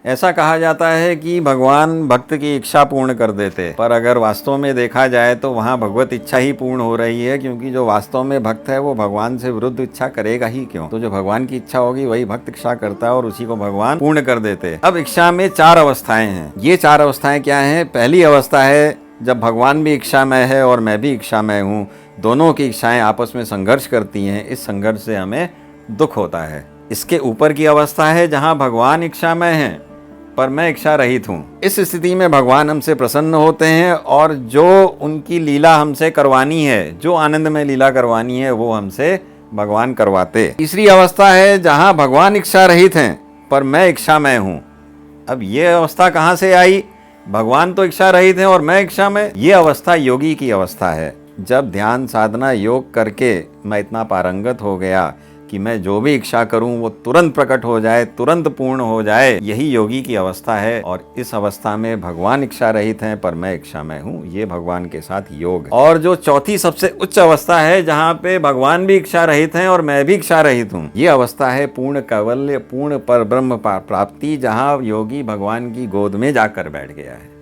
ऐसा कहा जाता है कि भगवान भक्त की इच्छा पूर्ण कर देते, पर अगर वास्तव में देखा जाए तो वहाँ भगवत इच्छा ही पूर्ण हो रही है, क्योंकि जो वास्तव में भक्त है वो भगवान से विरुद्ध इच्छा करेगा ही क्यों। तो जो भगवान की इच्छा होगी वही भक्त इच्छा करता है और उसी को भगवान पूर्ण कर देते। अब इच्छा में 4 अवस्थाएं हैं। ये 4 अवस्थाएं क्या हैं? पहली अवस्था है जब भगवान भी इच्छामय है और मैं भी इच्छामय हूँ, दोनों की इच्छाएं आपस में संघर्ष करती हैं। इस संघर्ष से हमें दुख होता है। इसके ऊपर की अवस्था है जहाँ भगवान इच्छामय हैं पर मैं इच्छा रहित हूँ। इस स्थिति में भगवान हमसे प्रसन्न होते हैं और जो उनकी लीला हमसे करवानी है, जो आनंद में लीला करवानी है, वो हमसे भगवान करवाते। तीसरी अवस्था है जहाँ भगवान इच्छा रहित हैं पर मैं इच्छामय हूँ। अब ये अवस्था कहाँ से आई? भगवान तो इच्छा रहित हैं और मैं इच्छामय। ये अवस्था योगी की अवस्था है। जब ध्यान साधना योग करके मैं इतना पारंगत हो गया कि मैं जो भी इच्छा करूं वो तुरंत प्रकट हो जाए, तुरंत पूर्ण हो जाए, यही योगी की अवस्था है। और इस अवस्था में भगवान इच्छा रहित हैं पर मैं इच्छामय हूँ, ये भगवान के साथ योग है। और जो चौथी सबसे उच्च अवस्था है जहाँ पे भगवान भी इच्छा रहित हैं और मैं भी इच्छा रहित हूँ, ये अवस्था है पूर्ण कैवल्य, पूर्ण पर ब्रह्म प्राप्ति, जहाँ योगी भगवान की गोद में जाकर बैठ गया है।